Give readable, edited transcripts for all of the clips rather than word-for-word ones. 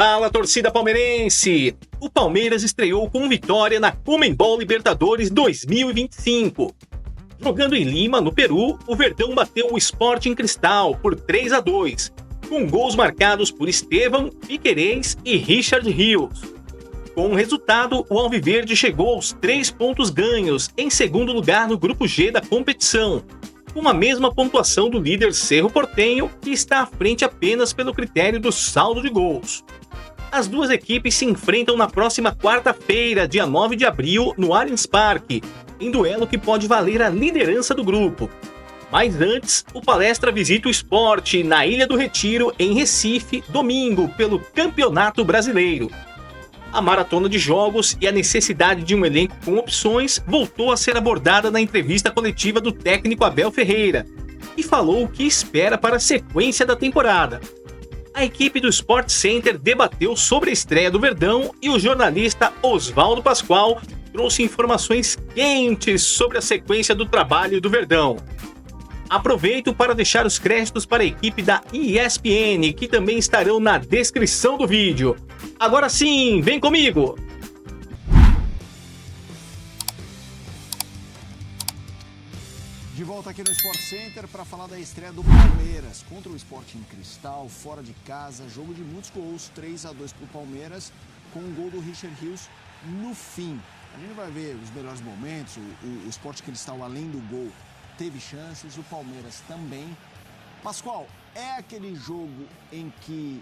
Fala, torcida palmeirense! O Palmeiras estreou com vitória na Conmebol Libertadores 2025. Jogando em Lima, no Peru, o Verdão bateu o Sporting Cristal por 3-2, com gols marcados por Estevão, Piquerez e Richard Rios. Com o resultado, o Alviverde chegou aos 3 pontos ganhos, em segundo lugar no Grupo G da competição, com a mesma pontuação do líder Cerro Porteño, que está à frente apenas pelo critério do saldo de gols. As duas equipes se enfrentam na próxima quarta-feira, dia 9 de abril, no Allianz Parque, em duelo que pode valer a liderança do grupo. Mas antes, o Palestra visita o Sport na Ilha do Retiro, em Recife, domingo, pelo Campeonato Brasileiro. A maratona de jogos e a necessidade de um elenco com opções voltou a ser abordada na entrevista coletiva do técnico Abel Ferreira, que falou o que espera para a sequência da temporada. A equipe do Sport Center debateu sobre a estreia do Verdão e o jornalista Oswaldo Pascoal trouxe informações quentes sobre a sequência do trabalho do Verdão. Aproveito para deixar os créditos para a equipe da ESPN, que também estarão na descrição do vídeo. Agora sim, vem comigo! De volta aqui no Sport Center para falar da estreia do Palmeiras contra o Sporting Cristal, fora de casa, jogo de muitos gols, 3-2 para o Palmeiras, com um gol do Richard Rios no fim. A gente vai ver os melhores momentos, o Sporting Cristal, além do gol, teve chances, o Palmeiras também. Pascoal, é aquele jogo em que,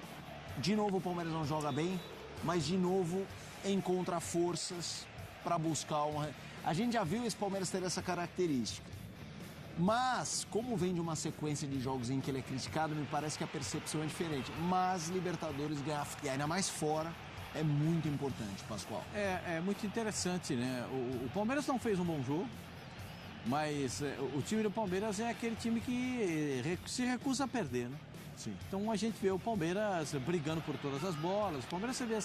de novo, o Palmeiras não joga bem, mas, de novo, encontra forças para buscar um... A gente já viu esse Palmeiras ter essa característica. Mas, como vem de uma sequência de jogos em que ele é criticado, me parece que a percepção é diferente. Mas Libertadores ganhar, e ainda mais fora, é muito importante, Pascoal. É muito interessante, né? O Palmeiras não fez um bom jogo, mas o time do Palmeiras é aquele time que se recusa a perder, né? Sim. Então a gente vê o Palmeiras brigando por todas as bolas. O Palmeiras, você vê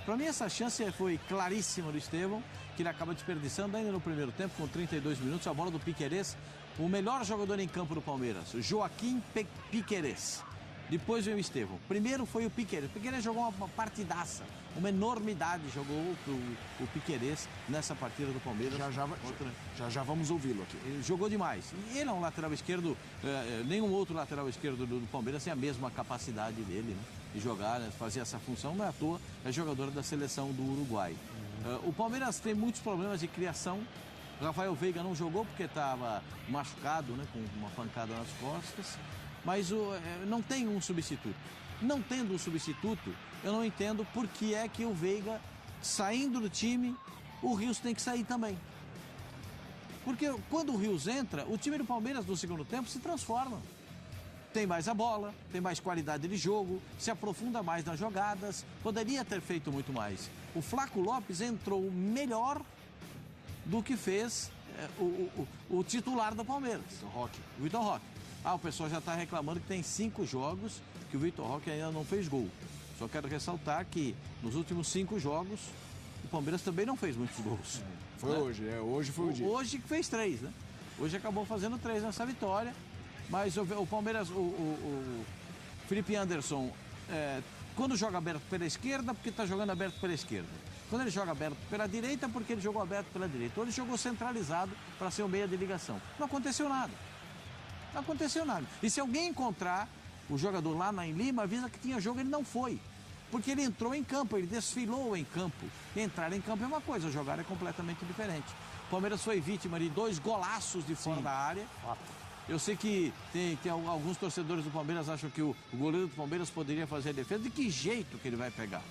Pra mim, essa chance foi claríssima do Estevão, que ele acaba desperdiçando ainda no primeiro tempo, com 32 minutos, a bola do Piquerez. O melhor jogador em campo do Palmeiras, Joaquim Piquerez. Depois veio o Estevão. Primeiro foi o Piquerez. O Piquerez jogou uma partidaça, uma enormidade jogou o Piquerez nessa partida do Palmeiras. Já vamos ouvi-lo aqui. Ele jogou demais. E ele é um lateral esquerdo, nenhum outro lateral esquerdo do Palmeiras tem a mesma capacidade dele, né, de jogar, né, fazer essa função. Não é à toa, é jogador da seleção do Uruguai. O Palmeiras tem muitos problemas de criação. Rafael Veiga não jogou porque estava machucado, né, com uma pancada nas costas. Mas não tem um substituto. Não tendo um substituto, eu não entendo por que é que o Veiga, saindo do time, o Rios tem que sair também. Porque quando o Rios entra, o time do Palmeiras no segundo tempo se transforma. Tem mais a bola, tem mais qualidade de jogo, se aprofunda mais nas jogadas, poderia ter feito muito mais. O Flaco Lopes entrou melhor do que fez o titular do Palmeiras, o Vitor Roque. O pessoal já está reclamando que tem 5 jogos que o Vitor Roque ainda não fez gol. Só quero ressaltar que nos últimos 5 jogos o Palmeiras também não fez muitos gols. Foi, né? Hoje foi o dia. Hoje que fez 3, né? Hoje acabou fazendo 3 nessa vitória. Mas o Palmeiras, o Felipe Anderson, quando joga aberto pela esquerda, porque está jogando aberto pela esquerda. Quando ele joga aberto pela direita, porque ele jogou aberto pela direita. Ou ele jogou centralizado para ser o meia de ligação. Não aconteceu nada. Não aconteceu nada. E se alguém encontrar o jogador lá em Lima, avisa que tinha jogo, ele não foi. Porque ele entrou em campo, ele desfilou em campo. Entrar em campo é uma coisa, jogar é completamente diferente. O Palmeiras foi vítima de 2 golaços de fora da área. Eu sei que tem alguns torcedores do Palmeiras acham que o goleiro do Palmeiras poderia fazer a defesa. De que jeito que ele vai pegar?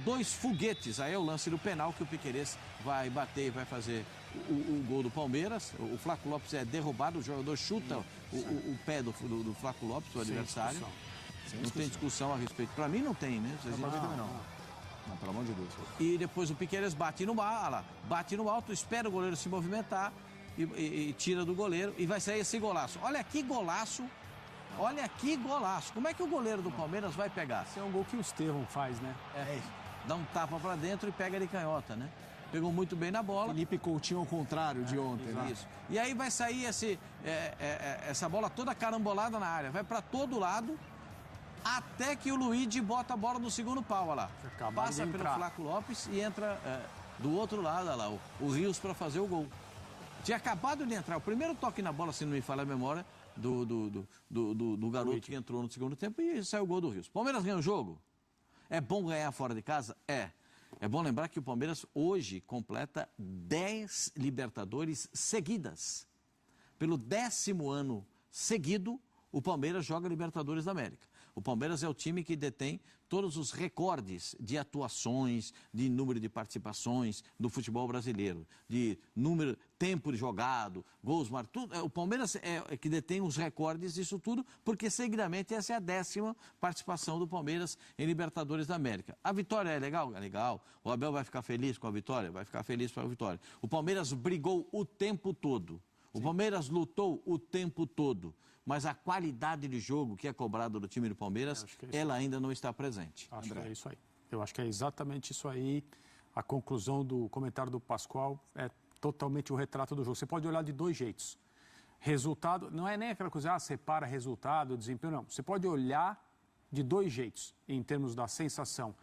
2 foguetes, aí é o lance do penal que o Piquerez vai bater e vai fazer o gol do Palmeiras. O Flaco Lopes é derrubado, o jogador chuta o pé do Flaco Lopes, o adversário. Não tem discussão a respeito. Pra mim não tem, né? Não, pelo amor de Deus. E depois o Piquerez bate no alto, espera o goleiro se movimentar e tira do goleiro e vai sair esse golaço. Olha que golaço. Olha que golaço. Como é que o goleiro do Palmeiras vai pegar? Esse é um gol que o Estevão faz, né? Dá um tapa pra dentro e pega de canhota, né? Pegou muito bem na bola. Felipe Coutinho ao contrário de ontem, né? Isso. E aí vai sair essa bola toda carambolada na área. Vai pra todo lado. até que o Luigi bota a bola no segundo pau, olha lá. Passa pelo Flaco Lopes e entra do outro lado, olha lá, o Rios para fazer o gol. Tinha acabado de entrar, o primeiro toque na bola, se não me falha a memória, do garoto que entrou no segundo tempo e saiu o gol do Rios. Palmeiras ganha o jogo. É bom ganhar fora de casa? É. É bom lembrar que o Palmeiras hoje completa 10 Libertadores seguidas. Pelo 10º ano seguido, o Palmeiras joga Libertadores da América. O Palmeiras é o time que detém todos os recordes de atuações, de número de participações no futebol brasileiro, de número, tempo jogado, gols marcados. O Palmeiras é que detém os recordes disso tudo, porque seguidamente essa é a 10ª participação do Palmeiras em Libertadores da América. A vitória é legal? É legal. O Abel vai ficar feliz com a vitória? Vai ficar feliz com a vitória. O Palmeiras brigou o tempo todo. O Palmeiras lutou o tempo todo, mas a qualidade de jogo que é cobrada do time do Palmeiras, ela ainda não está presente. Acho que é isso aí. Eu acho que é exatamente isso aí. A conclusão do comentário do Pascoal é totalmente o retrato do jogo. Você pode olhar de dois jeitos. Resultado, não é nem aquela coisa, separa resultado, desempenho, não. Você pode olhar de dois jeitos, em termos da sensação.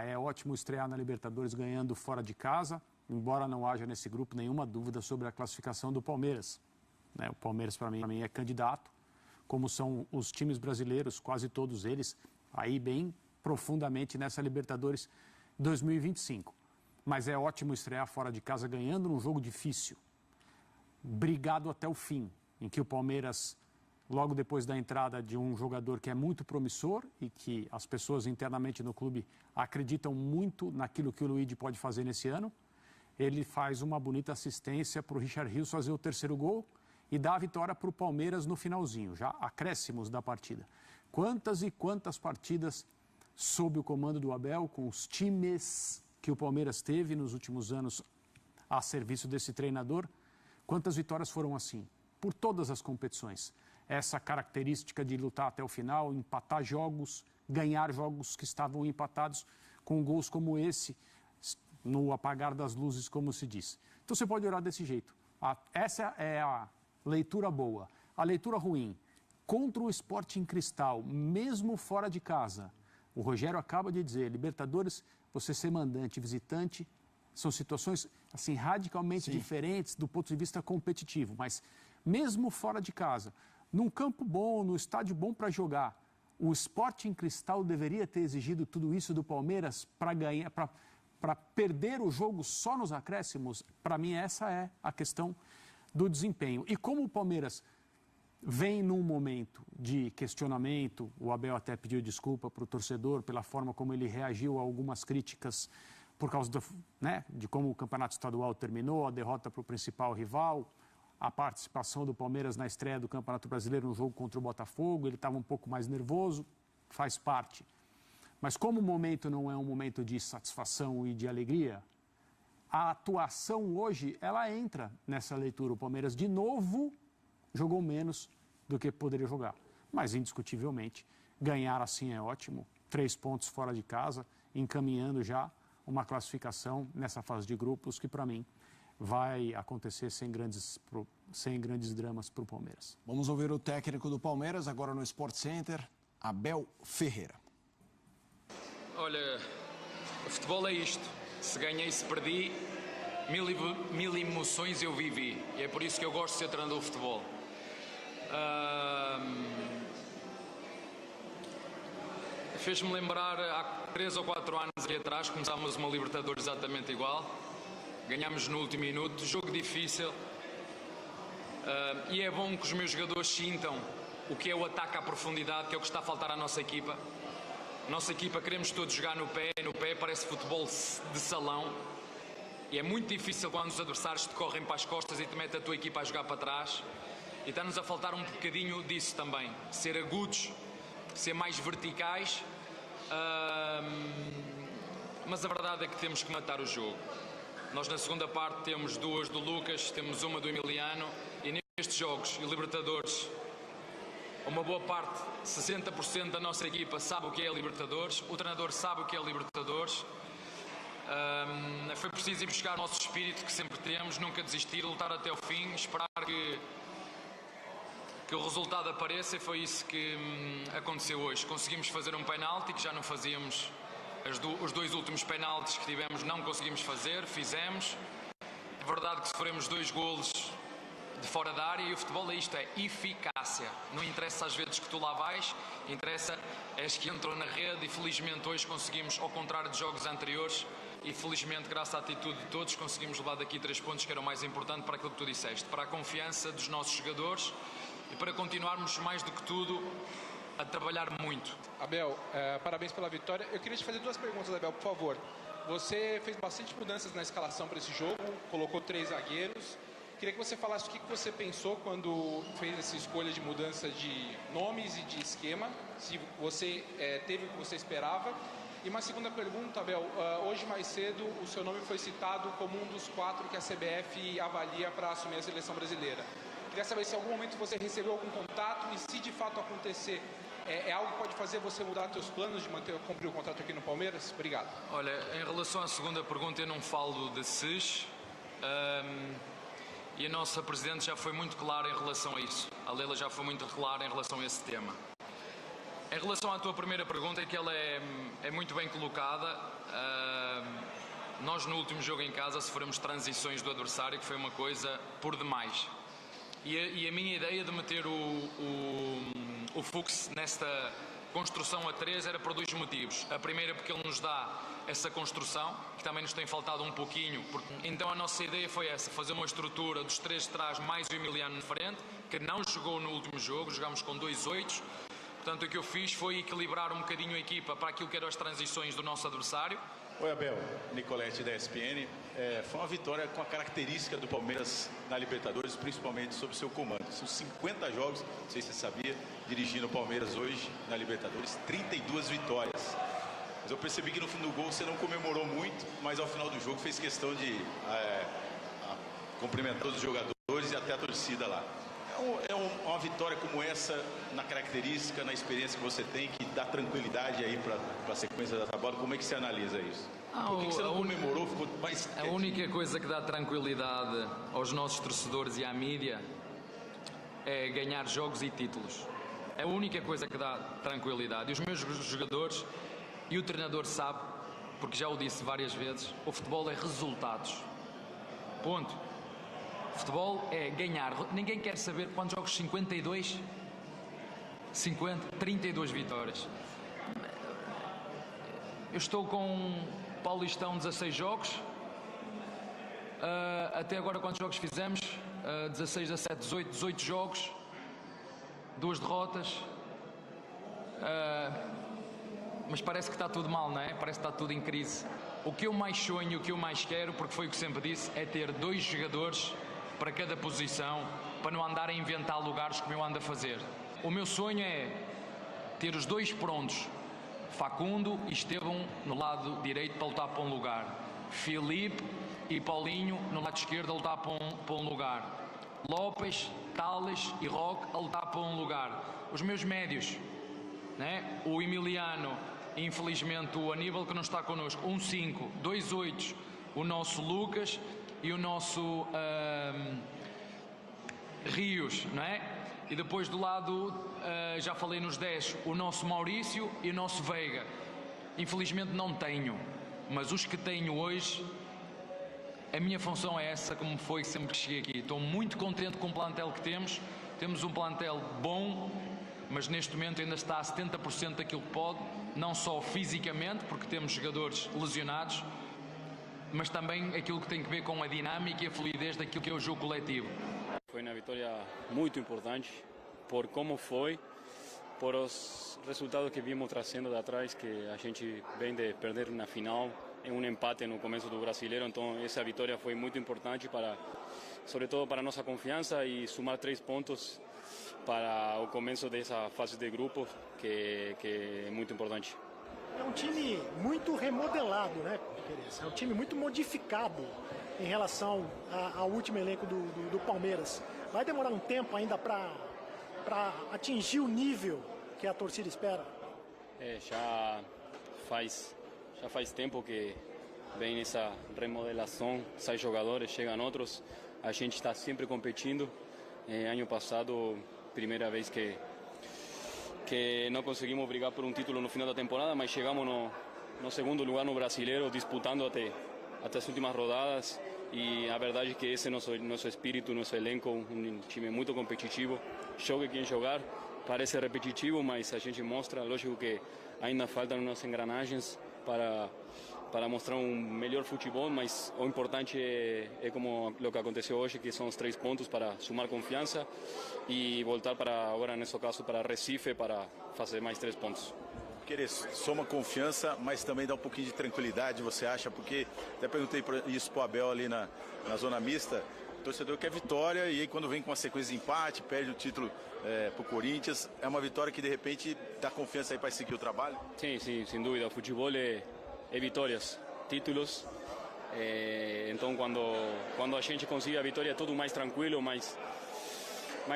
É ótimo estrear na Libertadores ganhando fora de casa, embora não haja nesse grupo nenhuma dúvida sobre a classificação do Palmeiras. O Palmeiras, para mim, é candidato, como são os times brasileiros, quase todos eles, aí bem profundamente nessa Libertadores 2025. Mas é ótimo estrear fora de casa ganhando num jogo difícil, brigado até o fim, em que o Palmeiras, logo depois da entrada de um jogador que é muito promissor e que as pessoas internamente no clube acreditam muito naquilo que o Luigi pode fazer nesse ano, ele faz uma bonita assistência para o Richard Rios fazer o terceiro gol e dá a vitória para o Palmeiras no finalzinho, já acréscimos da partida. Quantas e quantas partidas sob o comando do Abel, com os times que o Palmeiras teve nos últimos anos a serviço desse treinador, quantas vitórias foram assim? Por todas as competições. Essa característica de lutar até o final, empatar jogos, ganhar jogos que estavam empatados com gols como esse, no apagar das luzes, como se diz. Então você pode olhar desse jeito. Essa é a leitura boa. A leitura ruim, contra o Sporting Cristal, mesmo fora de casa, o Rogério acaba de dizer, Libertadores, você ser mandante e visitante, são situações assim, radicalmente diferentes do ponto de vista competitivo, mas mesmo fora de casa, num campo bom, no estádio bom para jogar, o Sporting Cristal deveria ter exigido tudo isso do Palmeiras para ganhar, para perder o jogo só nos acréscimos. Para mim, essa é a questão do desempenho. E como o Palmeiras vem num momento de questionamento, o Abel até pediu desculpa para o torcedor pela forma como ele reagiu a algumas críticas por causa de como o campeonato estadual terminou, a derrota para o principal rival, a participação do Palmeiras na estreia do Campeonato Brasileiro no jogo contra o Botafogo, ele estava um pouco mais nervoso, faz parte. Mas como o momento não é um momento de satisfação e de alegria, a atuação hoje, ela entra nessa leitura. O Palmeiras, de novo, jogou menos do que poderia jogar. Mas, indiscutivelmente, ganhar assim é ótimo. 3 pontos fora de casa, encaminhando já uma classificação nessa fase de grupos que, para mim, vai acontecer sem grandes dramas para o Palmeiras. Vamos ouvir o técnico do Palmeiras, agora no Sport Center, Abel Ferreira. Olha, o futebol é isto. Se ganhei, se perdi, mil emoções eu vivi. E é por isso que eu gosto de ser treinador de futebol. Fez-me lembrar, há 3 ou 4 anos aqui atrás, começámos uma Libertadores exatamente igual. Ganhámos no último minuto, jogo difícil. E é bom que os meus jogadores sintam o que é o ataque à profundidade, que é o que está a faltar à nossa equipa. Nossa equipa, queremos todos jogar no pé, parece futebol de salão. E é muito difícil quando os adversários te correm para as costas e te metem a tua equipa a jogar para trás. E está-nos a faltar um bocadinho disso também. Ser agudos, ser mais verticais. Mas a verdade é que temos que matar o jogo. Nós na segunda parte temos 2 do Lucas, temos uma do Emiliano. E nestes jogos e Libertadores, uma boa parte, 60% da nossa equipa sabe o que é a Libertadores, o treinador sabe o que é a Libertadores. Foi preciso ir buscar o nosso espírito que sempre temos, nunca desistir, lutar até o fim, esperar que que o resultado apareça, e foi isso que aconteceu hoje. Conseguimos fazer um penalti que já não fazíamos, os dois últimos penaltis que tivemos não conseguimos fazer, fizemos. É verdade que sofremos 2 golos de fora da área, e o futebol é isto, é eficácia. Não interessa às vezes que tu lá vais, interessa és que entram na rede, e felizmente hoje conseguimos, ao contrário de jogos anteriores, e felizmente graças à atitude de todos conseguimos levar daqui 3 pontos, que era o mais importante para aquilo que tu disseste, para a confiança dos nossos jogadores e para continuarmos mais do que tudo a trabalhar muito. Abel, parabéns pela vitória. Eu queria te fazer 2 perguntas, Abel, por favor. Você fez bastante mudanças na escalação para esse jogo, colocou 3 zagueiros. Queria que você falasse o que você pensou quando fez essa escolha de mudança de nomes e de esquema, se você teve o que você esperava. E uma segunda pergunta, Abel, hoje mais cedo o seu nome foi citado como um dos 4 que a CBF avalia para assumir a seleção brasileira. Queria saber se em algum momento você recebeu algum contato, e se de fato acontecer, é algo que pode fazer você mudar seus planos de cumprir o contrato aqui no Palmeiras? Obrigado. Olha, em relação à segunda pergunta, eu não falo de SES. E a nossa Presidente já foi muito clara em relação a isso. A Leila já foi muito clara em relação a esse tema. Em relação à tua primeira pergunta, é que ela é muito bem colocada. Nós no último jogo em casa sofremos transições do adversário, que foi uma coisa por demais. E a minha ideia de meter o Fux nesta construção a 3 era por 2 motivos. A primeira, porque ele nos dá essa construção, que também nos tem faltado um pouquinho. Então a nossa ideia foi essa, fazer uma estrutura dos 3 de trás mais o Emiliano na frente, que não jogou no último jogo, jogámos com 2 8. Portanto, o que eu fiz foi equilibrar um bocadinho a equipa para aquilo que eram as transições do nosso adversário. Oi, Abel, Nicolete da ESPN. Foi uma vitória com a característica do Palmeiras na Libertadores, principalmente sob seu comando. São 50 jogos, não sei se você sabia, dirigindo o Palmeiras hoje na Libertadores, 32 vitórias. Mas eu percebi que no fim do gol você não comemorou muito, mas ao final do jogo fez questão de cumprimentar os jogadores e até a torcida lá. Uma vitória como essa, na característica, na experiência que você tem, que dá tranquilidade aí para a sequência da tabela, como é que você analisa isso? Por que você não comemorou? Ficou mais... A única coisa que dá tranquilidade aos nossos torcedores e à mídia é ganhar jogos e títulos. É a única coisa que dá tranquilidade. E os meus jogadores e o treinador sabe, porque já o disse várias vezes, o futebol é resultados. Ponto. Futebol é ganhar. Ninguém quer saber quantos jogos. 52? 50? 32 vitórias. Eu estou com Paulistão 16 jogos. Até agora quantos jogos fizemos? 16, 17, 18 jogos. 2 derrotas. Mas parece que está tudo mal, não é? Parece que está tudo em crise. O que eu mais sonho, o que eu mais quero, porque foi o que sempre disse, é ter 2 jogadores para cada posição, para não andar a inventar lugares como eu ando a fazer. O meu sonho é ter os 2 prontos, Facundo e Estevão no lado direito para lutar para um lugar, Filipe e Paulinho no lado esquerdo a lutar para um lugar, Lopes, Tales e Roque a lutar para um lugar. Os meus médios, né? O Emiliano, infelizmente o Aníbal que não está connosco, 5, 2 8, o nosso Lucas e o nosso Rios, não é? E depois do lado, já falei nos 10, o nosso Maurício e o nosso Veiga. Infelizmente não tenho, mas os que tenho hoje, a minha função é essa, como foi sempre que cheguei aqui. Estou muito contente com o plantel que temos. Temos um plantel bom, mas neste momento ainda está a 70% daquilo que pode, não só fisicamente, porque temos jogadores lesionados, mas também aquilo que tem a ver com a dinâmica e a fluidez daquilo que é o jogo coletivo. Foi uma vitória muito importante por como foi, por os resultados que vimos trazendo de atrás, que a gente vem de perder na final, em um empate no começo do Brasileiro, então essa vitória foi muito importante para, sobretudo para a nossa confiança e somar 3 pontos para o começo dessa fase de grupos, que é muito importante. É um time muito remodelado, né, Tereza? É um time muito modificado em relação ao último elenco do Palmeiras. Vai demorar um tempo ainda para atingir o nível que a torcida espera? Já faz tempo que vem essa remodelação, saem jogadores, chegam outros, a gente está sempre competindo. Ano passado primeira vez que não conseguimos brigar por um título no final da temporada, mas chegamos no segundo lugar no Brasileiro, disputando até as últimas rodadas. E a verdade é que esse é nosso espírito, nosso elenco, um time muito competitivo. Jogue quem jogar, parece repetitivo, mas a gente mostra, lógico que ainda faltam umas engrenagens para mostrar um melhor futebol, mas o importante é como o que aconteceu hoje, que são os 3 pontos para sumar confiança e voltar para, agora nesse caso, para Recife, para fazer mais 3 pontos. Querer soma confiança, mas também dá um pouquinho de tranquilidade, você acha? Porque até perguntei isso pro Abel ali na zona mista, o torcedor quer vitória e aí quando vem com uma sequência de empate, perde o título pro Corinthians, é uma vitória que de repente dá confiança aí para seguir o trabalho? Sim, sem dúvida, o futebol é vitórias, títulos, então quando a gente consegue a vitória é tudo mais tranquilo, mais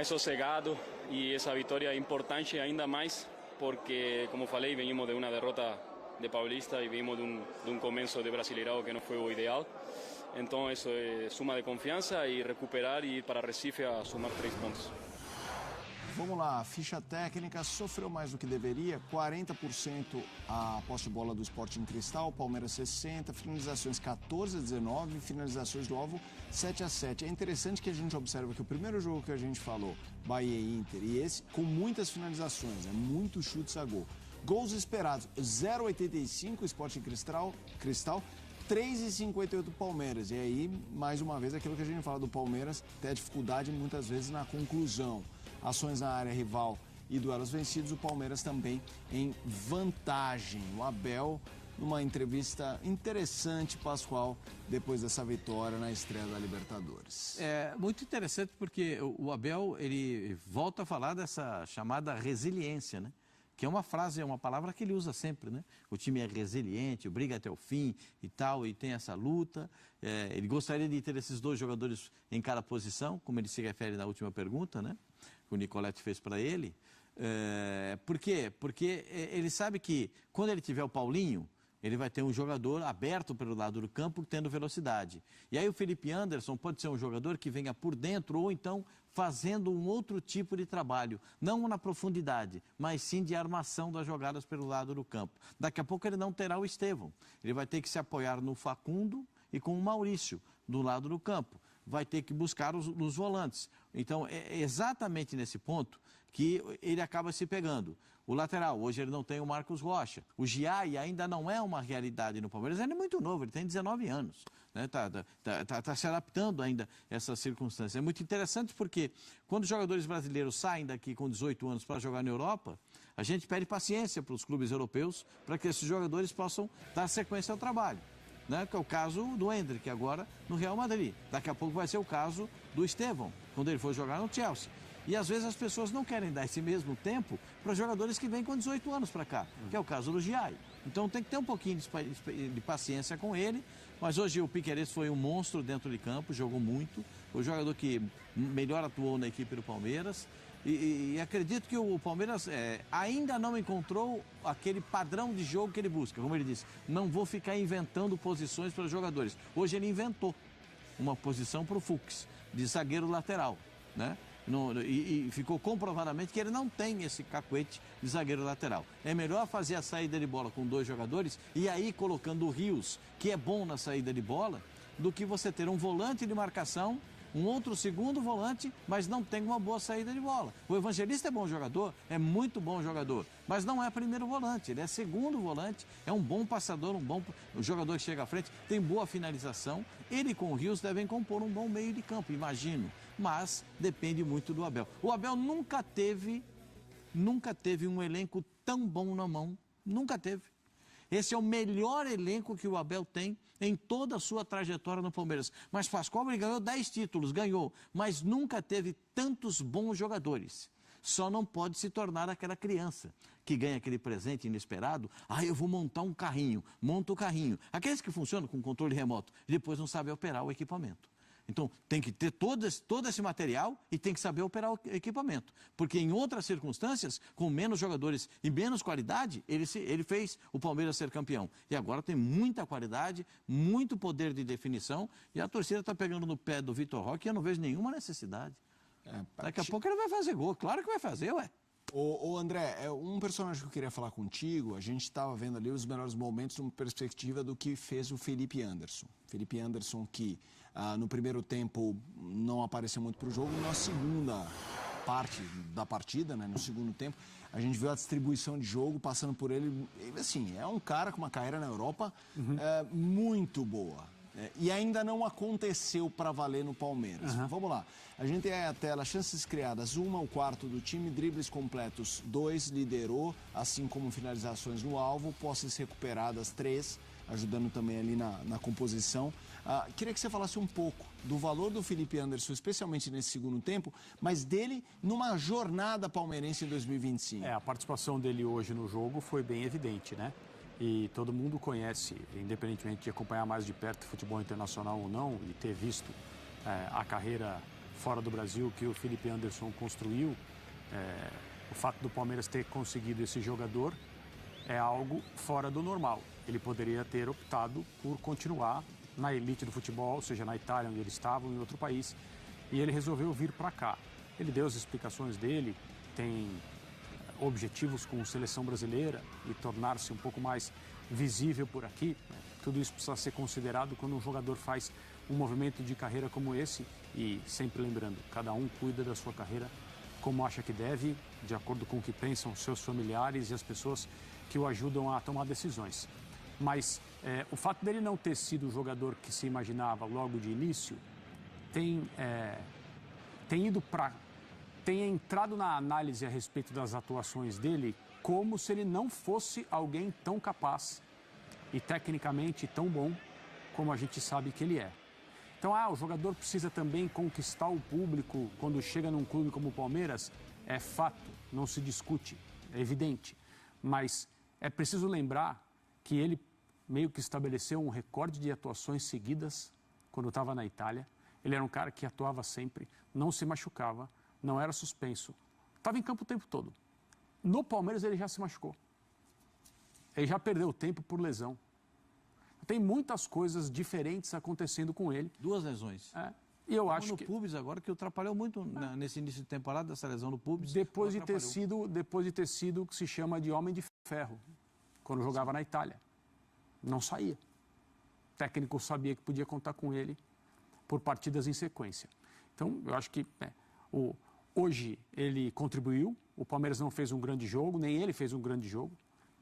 sossegado, e essa vitória é importante ainda mais porque, como falei, venimos de uma derrota de Paulista e venimos de um começo de Brasileirão que não foi o ideal. Então isso é suma de confiança e recuperar e ir para Recife a somar 3 pontos. Vamos lá, ficha técnica, sofreu mais do que deveria, 40% a posse de bola do Sporting Cristal, Palmeiras 60%, finalizações 14-19, finalizações do alvo 7-7. É interessante que a gente observa que o primeiro jogo que a gente falou, Bahia e Inter, e esse com muitas finalizações, muitos chutes a gol. Gols esperados, 0,85 Sporting Cristal, 3,58 Palmeiras. E aí, mais uma vez, aquilo que a gente fala do Palmeiras, tem a dificuldade muitas vezes na conclusão. Ações na área rival e duelos vencidos, o Palmeiras também em vantagem. O Abel, numa entrevista interessante, Pascoal, depois dessa vitória na estreia da Libertadores. É muito interessante porque o Abel, ele volta a falar dessa chamada resiliência, né? Que é uma frase, é uma palavra que ele usa sempre, né? O time é resiliente, briga até o fim e tal, e tem essa luta. Ele gostaria de ter esses 2 jogadores em cada posição, como ele se refere na última pergunta, né? Que o Nicoletti fez para ele. Por quê? Porque ele sabe que quando ele tiver o Paulinho, ele vai ter um jogador aberto pelo lado do campo, tendo velocidade. E aí o Felipe Anderson pode ser um jogador que venha por dentro ou então fazendo um outro tipo de trabalho, não na profundidade, mas sim de armação das jogadas pelo lado do campo. Daqui a pouco ele não terá o Estevão. Ele vai ter que se apoiar no Facundo e com o Maurício do lado do campo. Vai ter que buscar os volantes. Então, é exatamente nesse ponto que ele acaba se pegando. O lateral, hoje ele não tem o Marcos Rocha. O Giai ainda não é uma realidade no Palmeiras, ele é muito novo, ele tem 19 anos. Né? Tá se adaptando ainda a essas circunstâncias. É muito interessante porque quando os jogadores brasileiros saem daqui com 18 anos para jogar na Europa, a gente pede paciência para os clubes europeus para que esses jogadores possam dar sequência ao trabalho. Né? Que é o caso do Endrick agora no Real Madrid. Daqui a pouco vai ser o caso do Estevão, quando ele for jogar no Chelsea. E às vezes as pessoas não querem dar esse mesmo tempo para jogadores que vêm com 18 anos para cá, que é o caso do Giai. Então tem que ter um pouquinho de paciência com ele, mas hoje o Piquerez foi um monstro dentro de campo, jogou muito, foi o jogador que melhor atuou na equipe do Palmeiras. E acredito que o Palmeiras ainda não encontrou aquele padrão de jogo que ele busca. Como ele disse, não vou ficar inventando posições para os jogadores. Hoje ele inventou uma posição para o Fux, de zagueiro lateral, né? E ficou comprovadamente que ele não tem esse cacuete de zagueiro lateral. É melhor fazer a saída de bola com 2 jogadores e aí colocando o Rios, que é bom na saída de bola, do que você ter um volante de marcação, um outro segundo volante, mas não tem uma boa saída de bola. O Evangelista é bom jogador, é muito bom jogador, mas não é primeiro volante, ele é segundo volante, é um bom passador, um jogador que chega à frente, tem boa finalização. Ele com o Rios devem compor um bom meio de campo, imagino, mas depende muito do Abel. O Abel nunca teve um elenco tão bom na mão, nunca teve. Esse é o melhor elenco que o Abel tem em toda a sua trajetória no Palmeiras. Mas Pascoal, ele ganhou 10 títulos, ganhou, mas nunca teve tantos bons jogadores. Só não pode se tornar aquela criança que ganha aquele presente inesperado. Eu vou montar um carrinho, monta o carrinho. Aqueles que funcionam com controle remoto e depois não sabem operar o equipamento. Então, tem que ter todo esse material e tem que saber operar o equipamento. Porque em outras circunstâncias, com menos jogadores e menos qualidade, ele fez o Palmeiras ser campeão. E agora tem muita qualidade, muito poder de definição e a torcida está pegando no pé do Vitor Roque e eu não vejo nenhuma necessidade. Daqui a pouco ele vai fazer gol, claro que vai fazer, ué. Ô André, um personagem que eu queria falar contigo, a gente estava vendo ali os melhores momentos numa perspectiva do que fez o Felipe Anderson. Felipe Anderson que no primeiro tempo não apareceu muito para o jogo, na segunda parte da partida, né, no segundo tempo, a gente viu a distribuição de jogo passando por ele. Assim, é um cara com uma carreira na Europa muito boa. E ainda não aconteceu para valer no Palmeiras. Vamos lá. A gente tem aí a tela, chances criadas, 1 ao quarto do time, dribles completos 2, liderou, assim como finalizações no alvo, posses recuperadas 3, ajudando também ali na composição. Queria que você falasse um pouco do valor do Felipe Anderson, especialmente nesse segundo tempo, mas dele numa jornada palmeirense em 2025. A participação dele hoje no jogo foi bem evidente, né? E todo mundo conhece, independentemente de acompanhar mais de perto futebol internacional ou não, e ter visto a carreira fora do Brasil que o Felipe Anderson construiu, o fato do Palmeiras ter conseguido esse jogador é algo fora do normal. Ele poderia ter optado por continuar na elite do futebol, seja na Itália, onde ele estava, ou em outro país, e ele resolveu vir para cá. Ele deu as explicações dele, tem objetivos com a seleção brasileira e tornar-se um pouco mais visível por aqui. Tudo isso precisa ser considerado quando um jogador faz um movimento de carreira como esse, e sempre lembrando, cada um cuida da sua carreira como acha que deve, de acordo com o que pensam seus familiares e as pessoas que o ajudam a tomar decisões. Mas o fato dele não ter sido o jogador que se imaginava logo de início tem entrado na análise a respeito das atuações dele como se ele não fosse alguém tão capaz e tecnicamente tão bom como a gente sabe que ele é. Então, o jogador precisa também conquistar o público quando chega num clube como o Palmeiras. É fato, não se discute, é evidente. Mas é preciso lembrar que ele meio que estabeleceu um recorde de atuações seguidas quando estava na Itália. Ele era um cara que atuava sempre, não se machucava, não era suspenso, estava em campo o tempo todo. No Palmeiras ele já se machucou. Ele já perdeu o tempo por lesão. Tem muitas coisas diferentes acontecendo com ele. 2 lesões. E eu acho no pubis agora, que atrapalhou muito nesse início de temporada, dessa lesão no pubis. Depois de ter sido o que se chama de homem de ferro, quando jogava na Itália. Não saía. O técnico sabia que podia contar com ele por partidas em sequência. Então, eu acho que hoje ele contribuiu. O Palmeiras não fez um grande jogo, nem ele fez um grande jogo,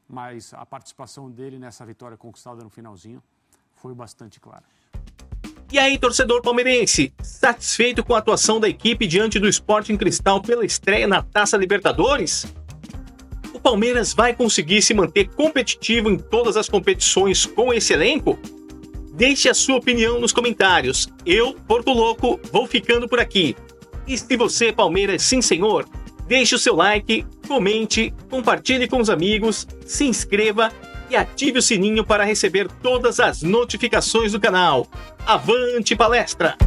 mas a participação dele nessa vitória conquistada no finalzinho foi bastante clara. E aí, torcedor palmeirense, satisfeito com a atuação da equipe diante do Sporting Cristal pela estreia na Taça Libertadores? O Palmeiras vai conseguir se manter competitivo em todas as competições com esse elenco? Deixe a sua opinião nos comentários. Eu, Porto Louco, vou ficando por aqui. E se você, Palmeiras, sim senhor, deixe o seu like, comente, compartilhe com os amigos, se inscreva e ative o sininho para receber todas as notificações do canal. Avante palestra!